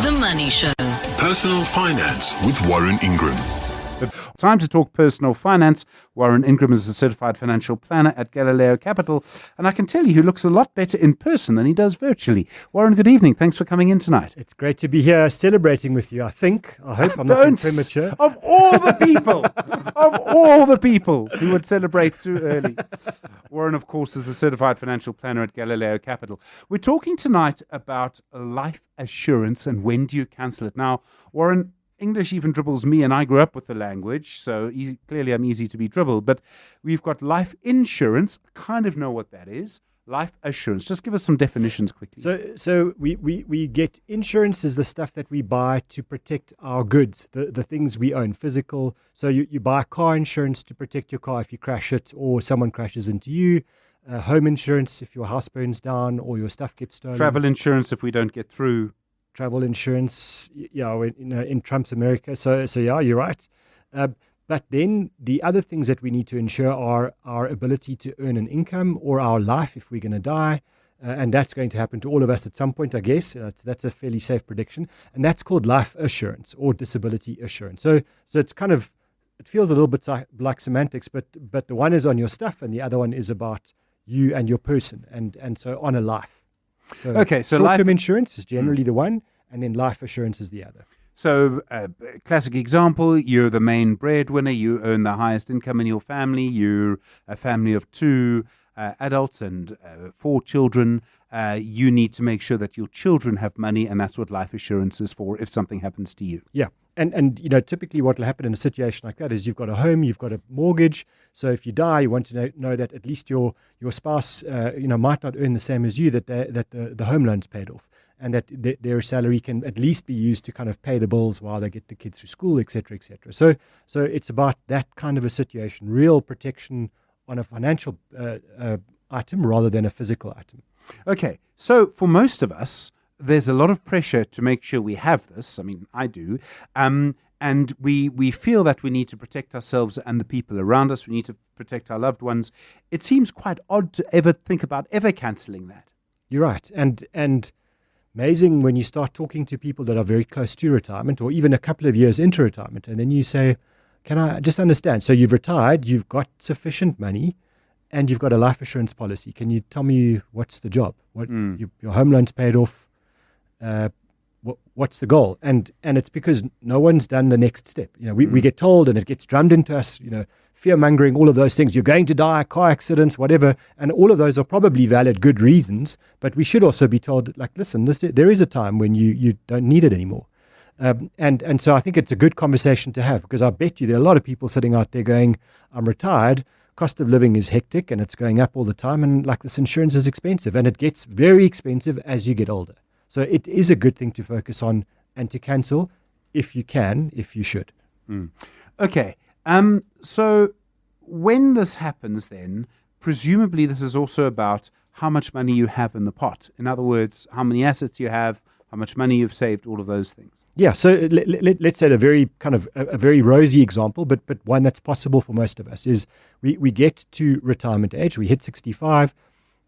The Money Show. Personal Finance with Warren Ingram. Time to talk personal finance. Warren Ingram is a certified financial planner at Galileo Capital, and I can tell you he looks a lot better in person than he does virtually. Warren, good evening. Thanks for coming in tonight. It's great to be here celebrating with you, I hope I'm not being premature. Of all the people who would celebrate too early. Warren, of course, is a certified financial planner at Galileo Capital. We're talking tonight about life assurance and when do you cancel it. Now, Warren, English even dribbles me, and I grew up with the language, so clearly I'm easy to be dribbled. But we've got life insurance. I kind of know what that is. Life assurance. Just give us some definitions quickly. So we get insurance is the stuff that we buy to protect our goods, the things we own, physical. So you buy car insurance to protect your car if you crash it or someone crashes into you. Home insurance if your house burns down or your stuff gets stolen. Travel insurance if we don't get through. Travel insurance, in Trump's America. So yeah, you're right. But then the other things that we need to ensure are our ability to earn an income or our life if we're going to die. And that's going to happen to all of us at some point, I guess. That's a fairly safe prediction. And that's called life assurance or disability assurance. So it's kind of, it feels a little bit like semantics, but the one is on your stuff and the other one is about you and your person and so on a life. So short-term insurance is generally the one, and then life assurance is the other. So, classic example, you're the main breadwinner, you earn the highest income in your family, you're a family of 2 adults and 4 children. You need to make sure that your children have money, and that's what life assurance is for if something happens to you. Yeah. And typically what will happen in a situation like that is you've got a home, you've got a mortgage. So if you die, you want to know that at least your spouse, might not earn the same as you, that the home loan's paid off, and that their salary can at least be used to kind of pay the bills while they get the kids through school, et cetera, et cetera. So it's about that kind of a situation, real protection on a financial item rather than a physical item. Okay, so for most of us, there's a lot of pressure to make sure we have this. I mean, I do. And we feel that we need to protect ourselves and the people around us. We need to protect our loved ones. It seems quite odd to ever think about ever cancelling that. You're right. And amazing when you start talking to people that are very close to retirement or even a couple of years into retirement. And then you say, can I just understand? So you've retired, you've got sufficient money, and you've got a life assurance policy. Can you tell me what's the job? Your home loan's paid off. What's the goal? And it's because no one's done the next step. We get told and it gets drummed into us, fear mongering, all of those things. You're going to die, car accidents, whatever. And all of those are probably valid, good reasons. But we should also be told, like, listen, there is a time when you don't need it anymore. And so I think it's a good conversation to have, because I bet you there are a lot of people sitting out there going, I'm retired. Cost of living is hectic and it's going up all the time. And like, this insurance is expensive, and it gets very expensive as you get older. So it is a good thing to focus on and to cancel if you can, if you should. Okay. So when this happens then, presumably this is also about how much money you have in the pot. In other words, how many assets you have, how much money you've saved, all of those things. Yeah. So let's say a very kind of a very rosy example, but one that's possible for most of us is we get to retirement age, we hit 65,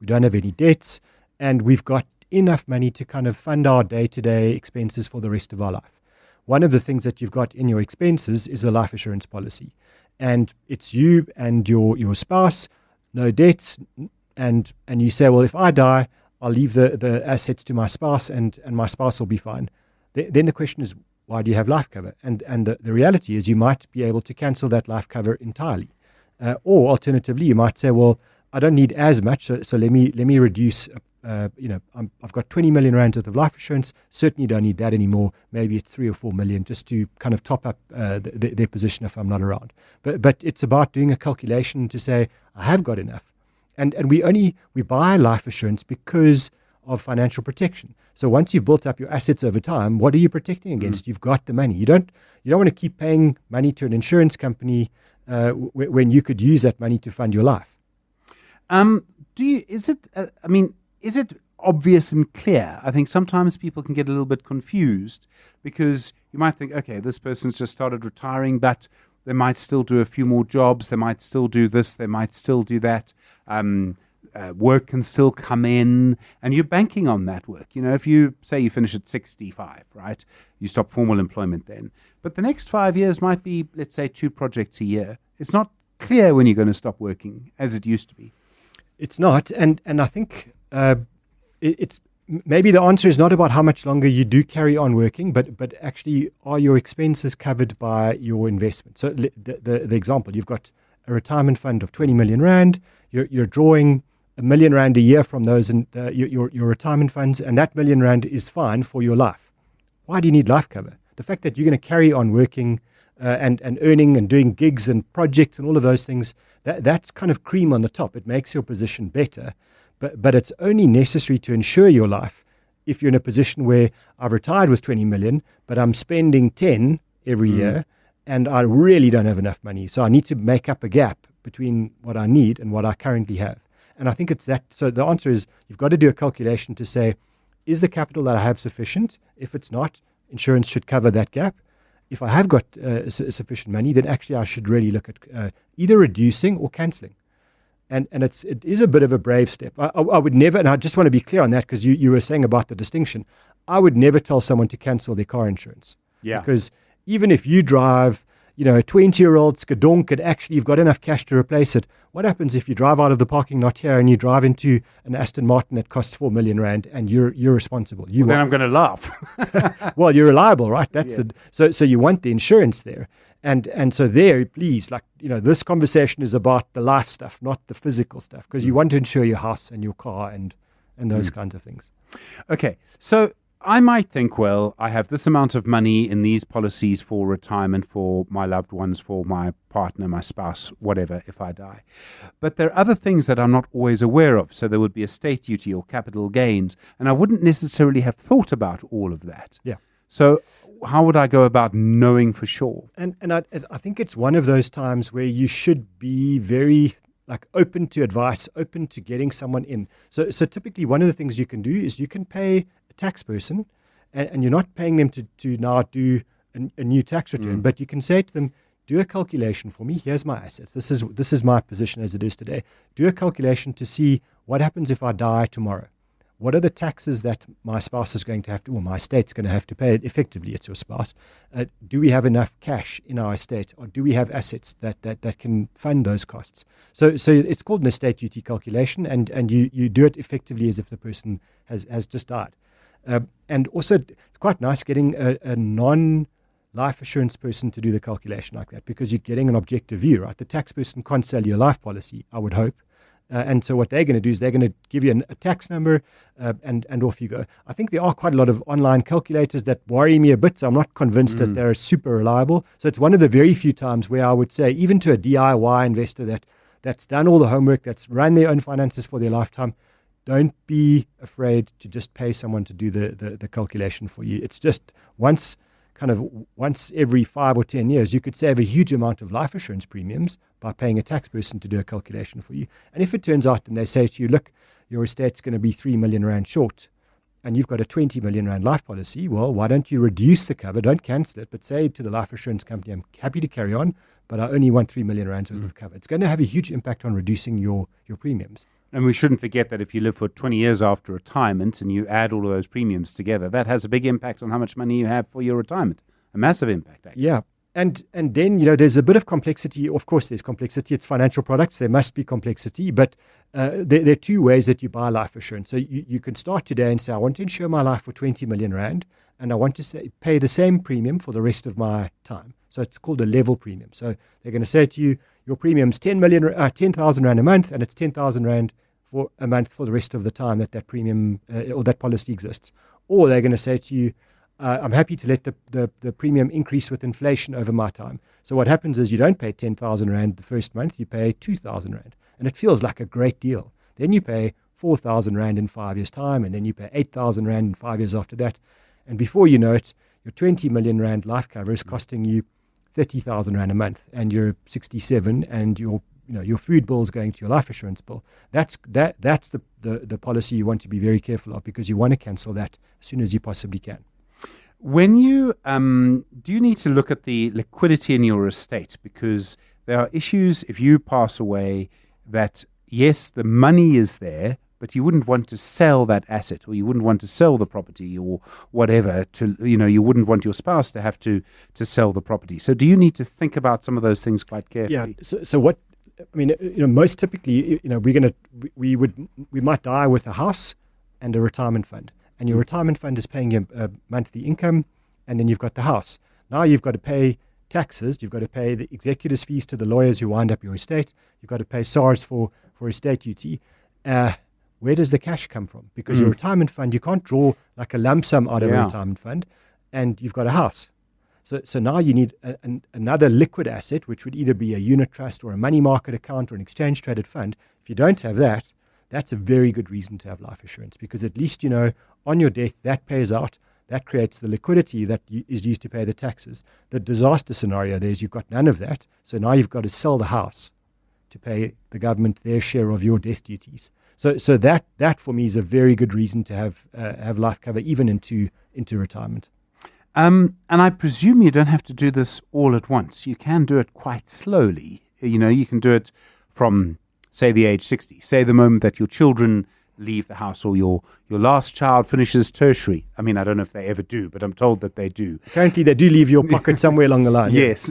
we don't have any debts, and we've got enough money to kind of fund our day-to-day expenses for the rest of our life. One of the things that you've got in your expenses is a life assurance policy. And it's you and your spouse, no debts, and you say, well, if I die, I'll leave the assets to my spouse and my spouse will be fine. Then the question is, why do you have life cover? And the reality is you might be able to cancel that life cover entirely. Or alternatively, you might say, well, I don't need as much, so let me reduce. I've got 20 million rand worth of life insurance. Certainly don't need that anymore. Maybe it's 3 or 4 million, just to kind of top up their position if I'm not around. But it's about doing a calculation to say, I have got enough. And we buy life assurance because of financial protection. So once you've built up your assets over time, what are you protecting against? You've got the money. You don't want to keep paying money to an insurance company when you could use that money to fund your life. Is it obvious and clear? I think sometimes people can get a little bit confused because you might think, okay, this person's just started retiring, but they might still do a few more jobs. They might still do this. They might still do that. work can still come in, and you're banking on that work. If you say you finish at 65, right, you stop formal employment then. But the next 5 years might be, let's say, 2 projects a year. It's not clear when you're going to stop working as it used to be. It's not, and I think it's maybe the answer is not about how much longer you do carry on working, but actually are your expenses covered by your investment? So the example, you've got a retirement fund of 20 million rand, you're drawing R1 million a year from those and your retirement funds, and that R1 million is fine for your life. Why do you need life cover? The fact that you're going to carry on working and earning and doing gigs and projects and all of those things, that's kind of cream on the top. It makes your position better, but it's only necessary to insure your life if you're in a position where I've retired with 20 million, but I'm spending 10 every year, and I really don't have enough money. So I need to make up a gap between what I need and what I currently have. And I think it's that. So the answer is you've got to do a calculation to say, is the capital that I have sufficient? If it's not, insurance should cover that gap. If I have got sufficient money, then actually I should really look at either reducing or cancelling. And it is a bit of a brave step. I would never, and I just want to be clear on that because you were saying about the distinction. I would never tell someone to cancel their car insurance. Yeah. Because even if you drive, a 20-year-old skadonk and actually you've got enough cash to replace it, what happens if you drive out of the parking lot here and you drive into an Aston Martin that costs 4 million rand and you're responsible? Then I'm going to laugh. Well, you're reliable, right? That's so you want the insurance there. And so there, please, this conversation is about the life stuff, not the physical stuff, because you want to insure your house and your car and those kinds of things. Okay, so I might think, well, I have this amount of money in these policies for retirement for my loved ones, for my partner, my spouse, whatever, if I die. But there are other things that I'm not always aware of. So there would be estate duty or capital gains, and I wouldn't necessarily have thought about all of that. Yeah. So how would I go about knowing for sure? And I think it's one of those times where you should be very open to advice, open to getting someone in. So typically one of the things you can do is you can pay a tax person, and you're not paying them to now do a new tax return, but you can say to them, do a calculation for me. Here's my assets. This is my position as it is today. Do a calculation to see what happens if I die tomorrow. What are the taxes that my spouse is going to have to, or my estate's going to have to pay? Effectively, it's your spouse. Do we have enough cash in our estate, or do we have assets that can fund those costs? So it's called an estate duty calculation, and you do it effectively as if the person has just died. And also, it's quite nice getting a non-life assurance person to do the calculation like that, because you're getting an objective view, right? The tax person can't sell you a life policy, I would hope. And so what they're going to do is they're going to give you a tax number, and off you go. I think there are quite a lot of online calculators that worry me a bit. So I'm not convinced that they're super reliable. So it's one of the very few times where I would say, even to a DIY investor that's done all the homework, that's run their own finances for their lifetime, don't be afraid to just pay someone to do the calculation for you. It's just once every 5 or 10 years, you could save a huge amount of life assurance premiums by paying a tax person to do a calculation for you. And if it turns out and they say to you, look, your estate's going to be 3 million rand short, and you've got a 20 million rand life policy, well, why don't you reduce the cover? Don't cancel it, but say to the life assurance company, I'm happy to carry on, but I only want 3 million rand worth of cover. It's going to have a huge impact on reducing your premiums. And we shouldn't forget that if you live for 20 years after retirement and you add all of those premiums together, that has a big impact on how much money you have for your retirement. A massive impact, actually. Yeah. And then, there's a bit of complexity. Of course, there's complexity. It's financial products. There must be complexity. But there are two ways that you buy life assurance. So you can start today and say, I want to insure my life for 20 million rand, and I want to pay the same premium for the rest of my time. So it's called a level premium. So they're going to say to you, your premium's 10,000 rand a month, and it's 10,000 rand for a month for the rest of the time that premium or that policy exists. Or they're going to say to you, I'm happy to let the premium increase with inflation over my time. So what happens is you don't pay 10,000 rand the first month, you pay 2,000 rand. And it feels like a great deal. Then you pay 4,000 rand in 5 years' time, and then you pay 8,000 rand in 5 years after that. And before you know it, your 20 million rand life cover is costing you 30,000 rand a month, and you're 67, and your food bill is going to your life assurance bill. That's the policy you want to be very careful of, because you want to cancel that as soon as you possibly can. When you do you need to look at the liquidity in your estate, because there are issues if you pass away that yes, the money is there, but you wouldn't want to sell that asset, or you wouldn't want to sell the property or whatever you wouldn't want your spouse to have to sell the property. So do you need to think about some of those things quite carefully? Yeah. So what, I mean, most typically, we might die with a house and a retirement fund, and your retirement fund is paying you a monthly income, and then you've got the house. Now you've got to pay taxes, you've got to pay the executors' fees to the lawyers who wind up your estate, you've got to pay SARS for estate duty. Where does the cash come from? Because your retirement fund, you can't draw like a lump sum out of a retirement fund, and you've got a house. So now you need another liquid asset, which would either be a unit trust or a money market account or an exchange traded fund. If you don't have that, that's a very good reason to have life assurance, because at least on your death, that pays out. That creates the liquidity that is used to pay the taxes. The disaster scenario there is you've got none of that. So now you've got to sell the house to pay the government their share of your death duties. So that for me is a very good reason to have life cover even into retirement. And I presume you don't have to do this all at once. You can do it quite slowly. You can do it from, say, the age 60. Say the moment that your children leave the house, or your last child finishes tertiary. I mean, I don't know if they ever do, but I'm told that they do. Currently, they do leave your pocket somewhere along the line. Yes,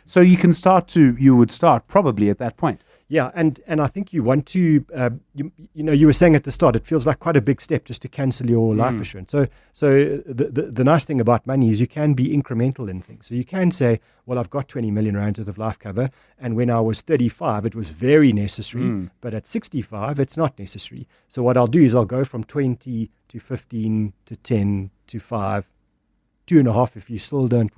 so you would start probably at that point. Yeah, and I think you want to, you were saying at the start, it feels like quite a big step just to cancel your life assurance. So the nice thing about money is you can be incremental in things. So you can say, well, I've got 20 million rands worth of life cover, and when I was 35, it was very necessary, but at 65, it's not necessary. So what I'll do is I'll go from 20 to 15 to 10 to 5, 2.5 if you still don't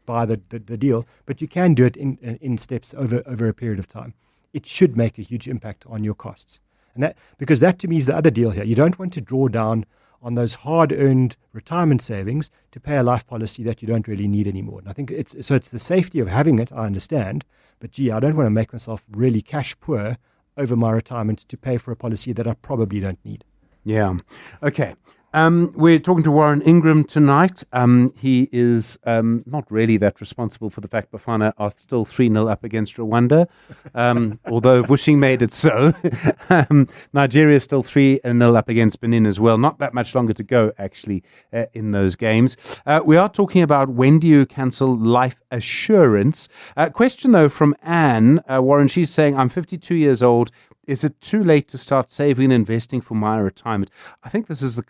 buy the deal, but you can do it in steps over a period of time. It should make a huge impact on your costs. And because that to me is the other deal here. You don't want to draw down on those hard-earned retirement savings to pay a life policy that you don't really need anymore. And I think it's the safety of having it, I understand, but I don't want to make myself really cash poor over my retirement to pay for a policy that I probably don't need. Yeah. Okay. We're talking to Warren Ingram tonight. He is not really that responsible for the fact Bafana are still 3-0 up against Rwanda, although Vushing made it so. Nigeria is still 3-0 up against Benin as well. Not that much longer to go, actually, in those games. We are talking about when do you cancel life assurance. Question, though, from Anne. Warren, she's saying, I'm 52 years old. Is it too late to start saving and investing for my retirement? I think this is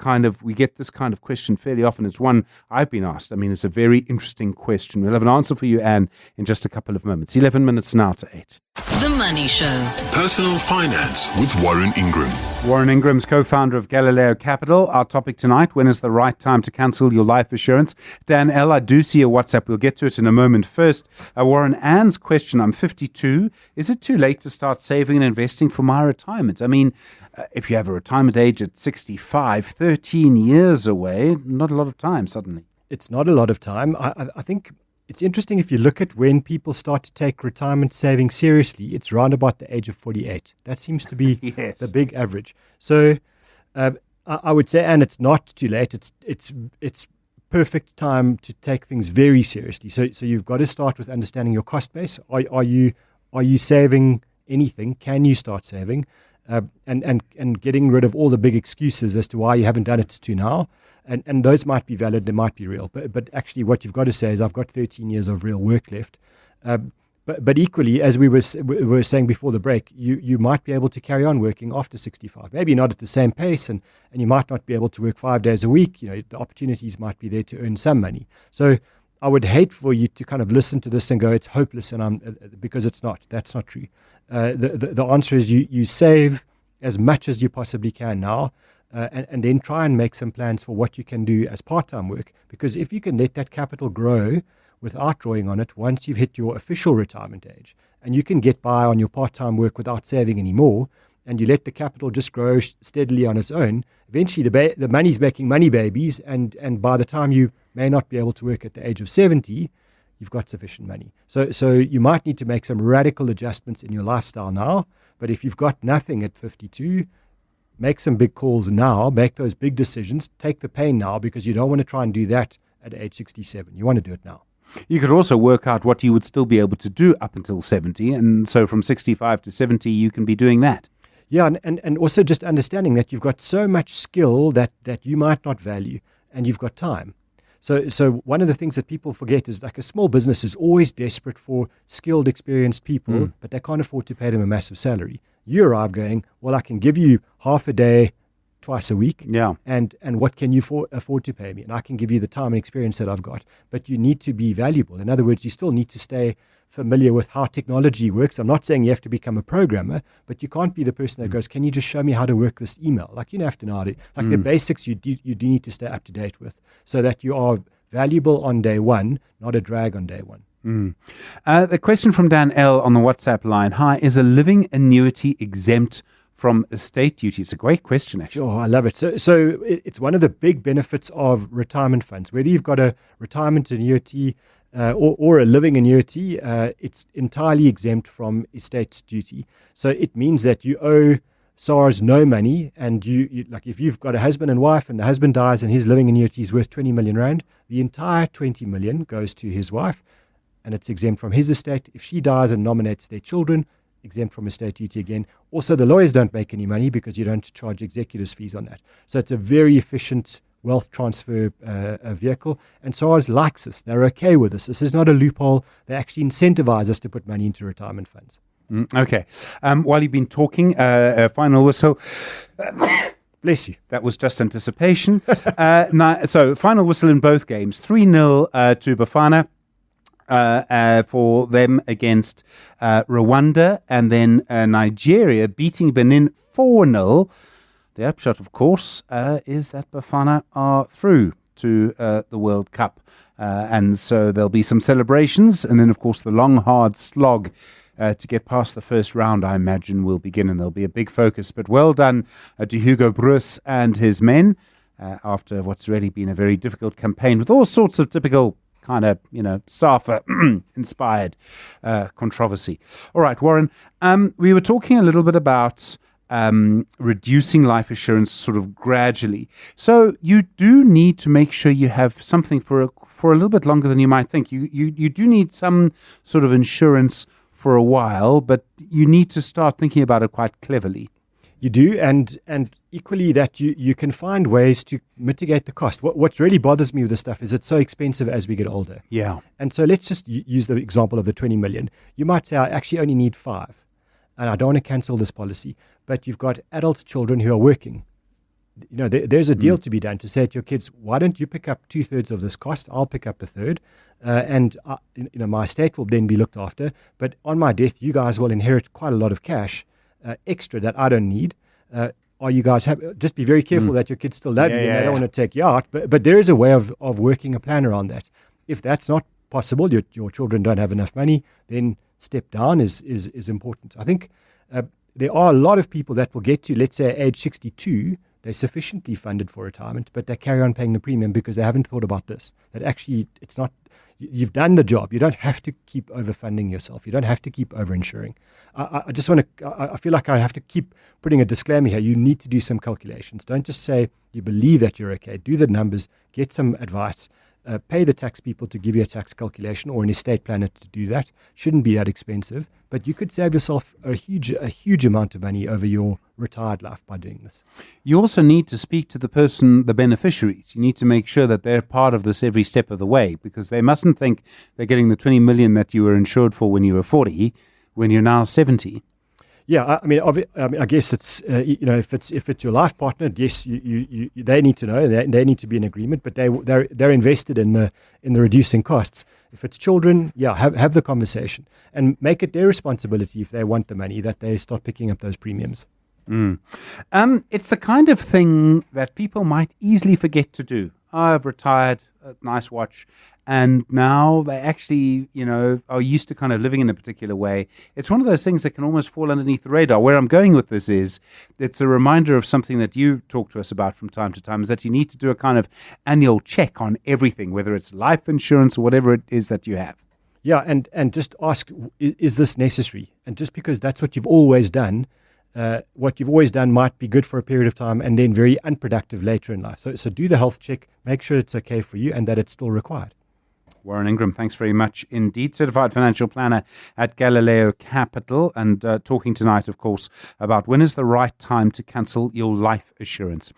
we get this kind of question fairly often. It's one I've been asked. I mean, it's a very interesting question. We'll have an answer for you, Anne, in just a couple of moments. 11 minutes now to 8. The Money Show. Personal Finance with Warren Ingram. Warren Ingram's co-founder of Galileo Capital. Our topic tonight, when is the right time to cancel your life assurance? Dan L., I do see a WhatsApp. We'll get to it in a moment. First, Warren, Anne's question, I'm 52. Is it too late to start saving and investing for my retirement? I mean, if you have a retirement age at 65, 13 years away, not a lot of time suddenly. It's not a lot of time. I think it's interesting if you look at when people start to take retirement saving seriously, it's around about the age of 48. That seems to be the big average. So I would say, and it's not too late. It's perfect time to take things very seriously. So you've got to start with understanding your cost base. Are you saving anything? Can you start saving? And getting rid of all the big excuses as to why you haven't done it to now. And those might be valid, they might be real. But actually what you've got to say is I've got 13 years of real work left. But equally, as we were saying before the break, you might be able to carry on working after 65. Maybe not at the same pace, and you might not be able to work 5 days a week. The opportunities might be there to earn some money. So I would hate for you to kind of listen to this and go, it's hopeless, and because it's not. That's not true. The answer is you save as much as you possibly can now, and then try and make some plans for what you can do as part-time work. Because if you can let that capital grow without drawing on it, once you've hit your official retirement age, and you can get by on your part-time work without saving anymore, and you let the capital just grow steadily on its own, eventually the money's making money babies, and by the time you may not be able to work at the age of 70, you've got sufficient money. So you might need to make some radical adjustments in your lifestyle now, but if you've got nothing at 52, make some big calls now, make those big decisions, take the pain now, because you don't want to try and do that at age 67. You want to do it now. You could also work out what you would still be able to do up until 70, and so from 65 to 70, you can be doing that. Yeah, and also just understanding that you've got so much skill that you might not value, and you've got time. So one of the things that people forget is like a small business is always desperate for skilled, experienced people, but they can't afford to pay them a massive salary. You arrive going, well, I can give you half a day twice a week, and what can you afford to pay me? And I can give you the time and experience that I've got, but you need to be valuable. In other words, you still need to stay familiar with how technology works. I'm not saying you have to become a programmer, but you can't be the person that goes, can you just show me how to work this email? Like, you don't have to know how to, like the basics you do need to stay up to date with, so that you are valuable on day one, not a drag on day one. The question from Dan L on the WhatsApp line. Hi, is a living annuity exempt from estate duty? It's a great question, actually. Oh, I love it. So it's one of the big benefits of retirement funds. Whether you've got a retirement annuity or a living annuity, it's entirely exempt from estate duty. So it means that you owe SARS no money, and you like if you've got a husband and wife and the husband dies and his living annuity is worth 20 million rand, the entire 20 million goes to his wife, and it's exempt from his estate. If she dies and nominates their children, exempt from estate duty again. Also, the lawyers don't make any money because you don't charge executors fees on that. So it's a very efficient wealth transfer vehicle, and SARS likes this. They're okay with this. This is not a loophole. They actually incentivize us to put money into retirement funds. Okay. While you've been talking, final whistle. Bless you. That was just anticipation. So final whistle in both games. 3-0 to Bafana for them against Rwanda, and then Nigeria beating Benin 4-0. The upshot, of course, is that Bafana are through to the World Cup. And so there'll be some celebrations. And then, of course, the long, hard slog to get past the first round, I imagine, will begin. And there'll be a big focus. But well done to Hugo Grootes and his men after what's really been a very difficult campaign with all sorts of typical kind of, SAFA-inspired controversy. All right, Warren, we were talking a little bit about reducing life assurance sort of gradually. So you do need to make sure you have something for a little bit longer than you might think. You do need some sort of insurance for a while, but you need to start thinking about it quite cleverly. You do, and equally that you can find ways to mitigate the cost. What really bothers me with this stuff is it's so expensive as we get older. Yeah. And so let's just use the example of the 20 million. You might say, I actually only need 5, and I don't want to cancel this policy. But you've got adult children who are working. There's a deal to be done to say to your kids, why don't you pick up 2/3 of this cost? I'll pick up 1/3, and my estate will then be looked after. But on my death, you guys will inherit quite a lot of cash extra that I don't need. Are you guys happy? Just be very careful that your kids still love you and they don't want to take you out. But there is a way of working a plan around that. If that's not possible, your children don't have enough money, then step down is important. I think there are a lot of people that will get to, let's say, age 62, they're sufficiently funded for retirement, but they carry on paying the premium because they haven't thought about this. That actually, it's not, you've done the job. You don't have to keep overfunding yourself. You don't have to keep overinsuring. I just want to, I feel like I have to keep putting a disclaimer here. You need to do some calculations. Don't just say you believe that you're okay. Do the numbers, get some advice. Pay the tax people to give you a tax calculation or an estate planner to do that. Shouldn't be that expensive, but you could save yourself a huge amount of money over your retired life by doing this. You also need to speak to the beneficiaries. You need to make sure that they're part of this every step of the way, because they mustn't think they're getting the 20 million that you were insured for when you were 40, when you're now 70. Yeah, I mean, I guess it's if it's your life partner, yes, they need to know, they need to be in agreement, but they're invested in the reducing costs. If it's children, yeah, have the conversation and make it their responsibility if they want the money that they start picking up those premiums. It's the kind of thing that people might easily forget to do. I've retired, nice watch, and now they actually, are used to kind of living in a particular way. It's one of those things that can almost fall underneath the radar. Where I'm going with this is, it's a reminder of something that you talk to us about from time to time, is that you need to do a kind of annual check on everything, whether it's life insurance or whatever it is that you have. Yeah, and just ask, is this necessary? And just because that's what you've always done, what you've always done might be good for a period of time and then very unproductive later in life. So do the health check, make sure it's okay for you and that it's still required. Warren Ingram, thanks very much indeed. Certified financial planner at Galileo Capital, and talking tonight, of course, about when is the right time to cancel your life assurance.